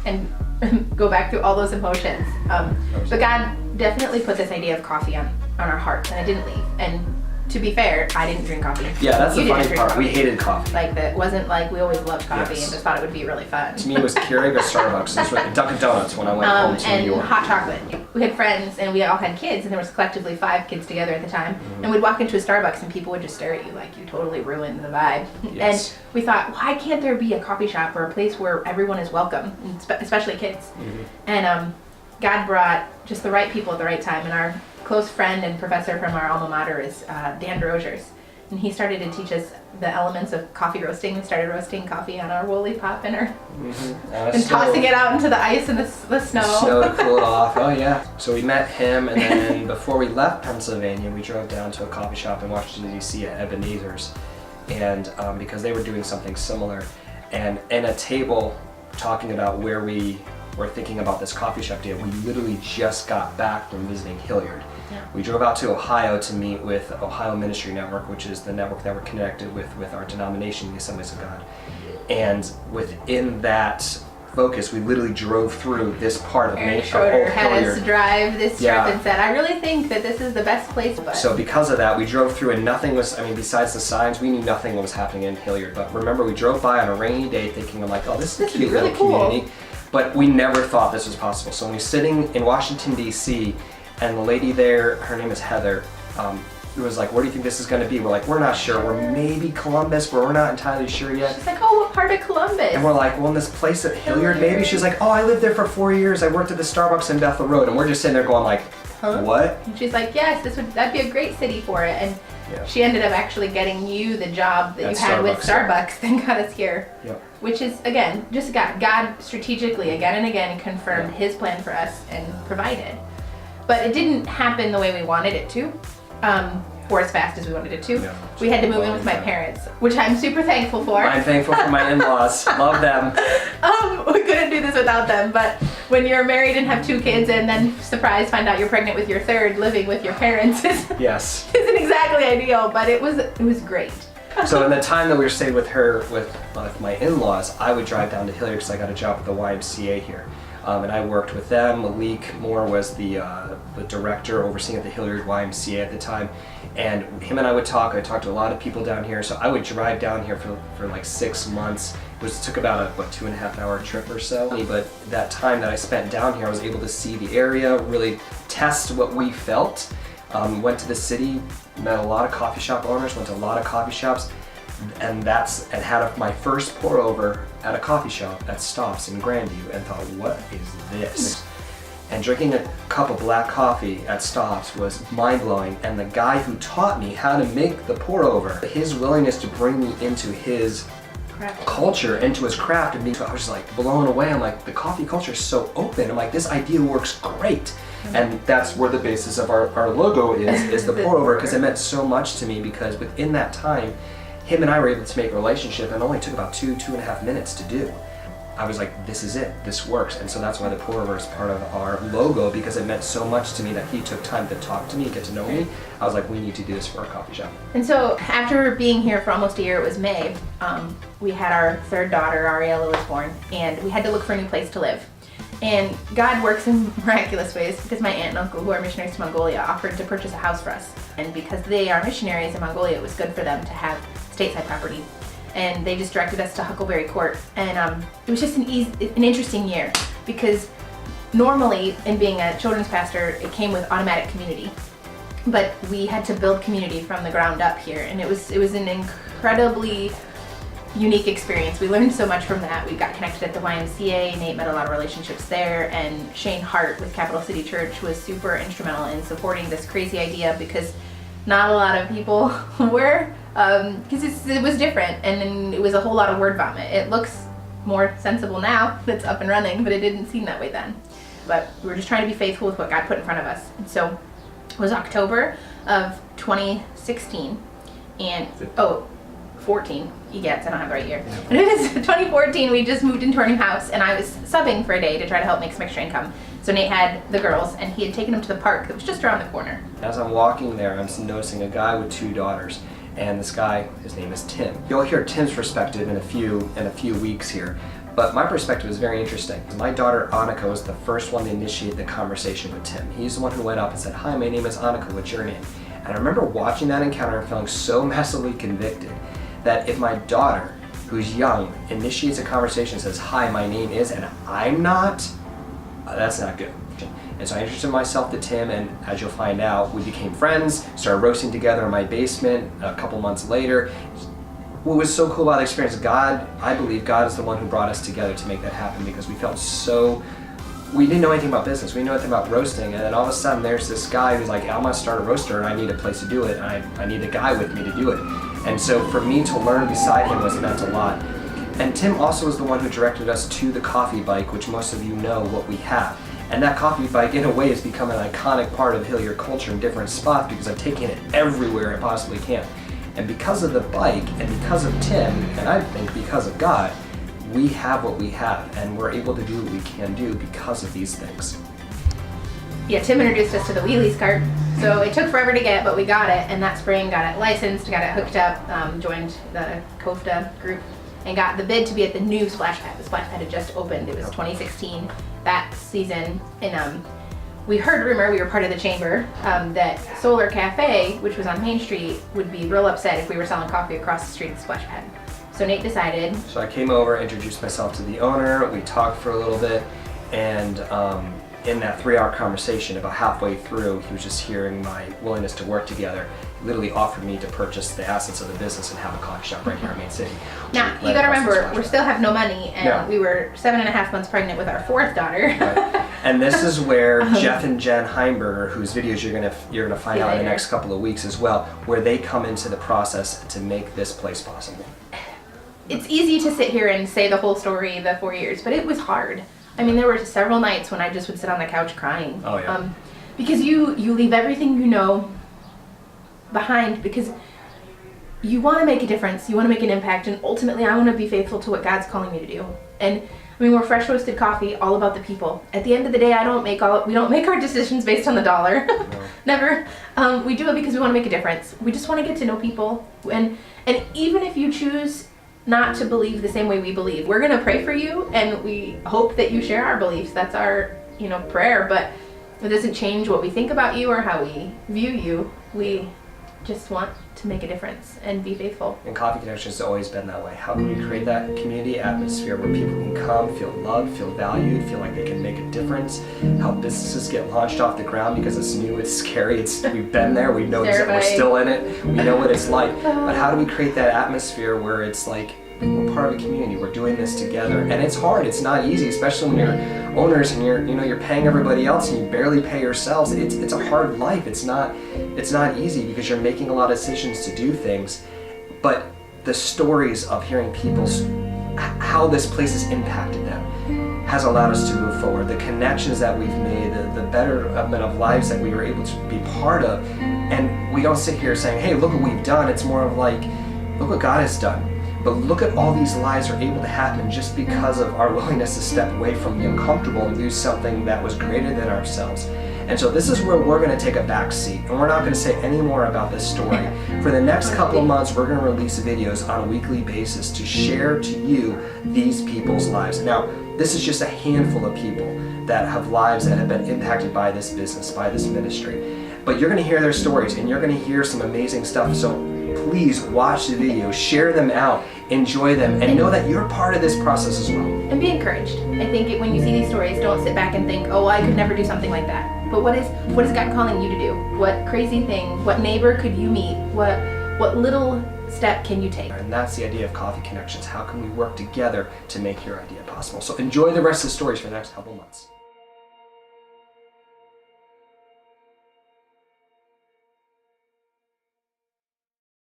and go back through all those emotions. But God definitely put this idea of coffee on our hearts, and it didn't leave. And to be fair, I didn't drink coffee. Yeah, that's the funny part. We hated coffee. Like, that wasn't like we always loved coffee and just thought it would be really fun. To me, it was Keurig or Starbucks. This was Dunkin' Donuts when I went home to New York. And hot chocolate. We had friends, and we all had kids, and there was collectively 5 kids together at the time. And we'd walk into a Starbucks, and people would just stare at you like you totally ruined the vibe. Yes. And we thought, why can't there be a coffee shop or a place where everyone is welcome, especially kids? And God brought just the right people at the right time. And our close friend and professor from our alma mater is Dan Drogers. And he started to teach us the elements of coffee roasting. We started roasting coffee on our woolly pop and tossing it out into the ice and the snow. Snow to cool it off. Oh yeah. So we met him, and then before we left Pennsylvania, we drove down to a coffee shop in Washington D.C. at Ebenezer's, and because they were doing something similar, and in a table talking about where we were thinking about this coffee shop deal, we literally just got back from visiting Hilliard. Yeah. We drove out to Ohio to meet with Ohio Ministry Network, which is the network that we're connected with our denomination, the Assemblies of God. And within that focus, we literally drove through this part of Aaron Schroeder had us drive this trip and said, I really think that this is the best place. But so because of that, we drove through and nothing was, besides the signs, we knew nothing was happening in Hilliard. But remember, we drove by on a rainy day thinking, like, oh, this is a cute little community. But we never thought this was possible. So when we're sitting in Washington, D.C., and the lady there, her name is Heather, it was like, where do you think this is going to be? We're like, we're not sure. We're maybe Columbus, but we're not entirely sure yet. She's like, oh, what part of Columbus? And we're like, well, in this place at Hilliard, maybe. She's like, oh, I lived there for 4 years. I worked at the Starbucks in Bethel Road. And we're just sitting there going like, what? And she's like, yes, that'd be a great city for it. And she ended up actually getting you the job that you had with Starbucks that got us here. Yep. Which is, again, just God strategically, again and again, confirmed his plan for us and provided. But it didn't happen the way we wanted it to, or as fast as we wanted it to. Yeah, we had to move in with my parents, which I'm super thankful for. I'm thankful for my in-laws. Love them. We couldn't do this without them, but when you're married and have 2 kids and then surprise find out you're pregnant with your 3rd, living with your parents isn't exactly ideal, but it was great. So in the time that we were staying with her, with my in-laws, I would drive down to Hilliard because I got a job at the YMCA here. And I worked with them. Malik Moore was the director overseeing at the Hilliard YMCA at the time. And him and I would talk. I talked to a lot of people down here. So I would drive down here for like 6 months. It took about a 2.5 hour trip or so. But that time that I spent down here, I was able to see the area, really test what we felt. Went to the city, met a lot of coffee shop owners, went to a lot of coffee shops. And had my first pour over at a coffee shop at Stops in Grandview, and thought, what is this? And drinking a cup of black coffee at Stops was mind-blowing, and the guy who taught me how to make the pour over, his willingness to bring me into his culture, into his craft, and I was just like blown away. I'm like, the coffee culture is so open. I'm like, this idea works great. And that's where the basis of our logo is the pour over, because it meant so much to me, because within that time, him and I were able to make a relationship, and it only took about 2.5 minutes to do. I was like, this is it, this works. And so that's why the pour over is part of our logo, because it meant so much to me that he took time to talk to me, get to know me. I was like, we need to do this for our coffee shop. And so after being here for almost a year, it was May, we had our 3rd daughter, Ariella, was born, and we had to look for a new place to live. And God works in miraculous ways, because my aunt and uncle, who are missionaries to Mongolia, offered to purchase a house for us. And because they are missionaries in Mongolia, it was good for them to have stateside property. And they just directed us to Huckleberry Court. And it was just an interesting year, because normally in being a children's pastor, it came with automatic community. But we had to build community from the ground up here. And it was an incredibly unique experience. We learned so much from that. We got connected at the YMCA. Nate met a lot of relationships there, and Shane Hart with Capital City Church was super instrumental in supporting this crazy idea, because not a lot of people were, because it was different, and then it was a whole lot of word vomit. It looks more sensible now that's up and running, but it didn't seem that way then. But we were just trying to be faithful with what God put in front of us. And so it was October of 2016, and 14, yes, I don't have the right year. But it was 2014, we just moved into our new house, and I was subbing for a day to try to help make some extra income. So Nate had the girls, and he had taken them to the park that was just around the corner. As I'm walking there, I'm noticing a guy with 2 daughters, and this guy, his name is Tim. You'll hear Tim's perspective in a few weeks here, But my perspective is very interesting. My daughter Annika was the first one to initiate the conversation with Tim. He's the one who went up and said, "Hi, my name is Annika, what's your name?" And I remember watching that encounter and feeling so massively convicted that if my daughter, who's young, initiates a conversation and says, "Hi, my name is," and I'm not, that's not good. And so I introduced myself to Tim, and as you'll find out, we became friends, started roasting together in my basement a couple months later. What was so cool about the experience, I believe God is the one who brought us together to make that happen, because we felt so, we didn't know anything about business, we didn't know anything about roasting, and then all of a sudden there's this guy who's like, "I'm gonna start a roaster and I need a place to do it, and I need a guy with me to do it." And so for me to learn beside him was meant a lot. And Tim also was the one who directed us to the coffee bike, which most of you know what we have. And that coffee bike, in a way, has become an iconic part of Hilliard culture in different spots, because I've taken it everywhere I possibly can. And because of the bike, and because of Tim, and I think because of God, we have what we have, and we're able to do what we can do because of these things. Yeah, Tim introduced us to the wheelies cart. So it took forever to get, but we got it, and that spring got it licensed, got it hooked up, joined the COFTA group, and got the bid to be at the new splash pad. The splash pad had just opened. It was 2016 that season, and we heard rumor, we were part of the chamber, that Solar Cafe, which was on Main Street, would be real upset if we were selling coffee across the street at the splash pad. So Nate decided. So I came over, introduced myself to the owner, we talked for a little bit, and in that 3-hour conversation, about halfway through, he was just hearing my willingness to work together. He literally offered me to purchase the assets of the business and have a coffee shop right here in Main City. Now, you gotta remember, we still have no money, and we were 7.5 months pregnant with our 4th daughter. Right. And this is where Jeff and Jen Heimberger, whose videos you're gonna find out in the next couple of weeks as well, where they come into the process to make this place possible. It's easy to sit here and say the whole story, the 4 years, but it was hard. I mean, there were several nights when I just would sit on the couch crying. Oh, yeah. Because you leave everything you know behind, because you want to make a difference, you want to make an impact, and ultimately I want to be faithful to what God's calling me to do. And I mean, we're Fresh Roasted Coffee, all about the people. At the end of the day, we don't make our decisions based on the dollar. No. Never. We do it because we want to make a difference. We just want to get to know people, and even if you choose not to believe the same way we believe, we're going to pray for you, and we hope that you share our beliefs. That's our, prayer, but it doesn't change what we think about you or how we view you. We just want to make a difference and be faithful. And Coffee Connection has always been that way. How can we create that community atmosphere where people can come, feel loved, feel valued, feel like they can make a difference, help businesses get launched off the ground, because it's new, it's scary, we've been there, we know that we're still in it, we know what it's like. But how do we create that atmosphere where it's like we're part of a community, we're doing this together? And it's hard, it's not easy, especially when you're owners and you're paying everybody else and you barely pay yourselves. It's a hard life. It's not easy, because you're making a lot of decisions to do things. But the stories of hearing how this place has impacted them has allowed us to move forward. The connections that we've made, the betterment of lives that we were able to be part of. And we don't sit here saying, "Hey, look what we've done." It's more of like, look what God has done. But look at all these lives are able to happen just because of our willingness to step away from the uncomfortable and do something that was greater than ourselves. And so this is where we're going to take a back seat, and we're not going to say any more about this story. For the next couple of months, we're going to release videos on a weekly basis to share to you these people's lives. Now, this is just a handful of people that have lives that have been impacted by this business, by this ministry. But you're going to hear their stories, and you're going to hear some amazing stuff. So please watch the videos, share them out, enjoy them, and know that you're part of this process as well. And be encouraged. I think when you see these stories, don't sit back and think, "Oh, I could never do something like that." But what is God calling you to do? What crazy thing, what neighbor could you meet? What little step can you take? And that's the idea of Coffee Connections. How can we work together to make your idea possible? So enjoy the rest of the stories for the next couple months.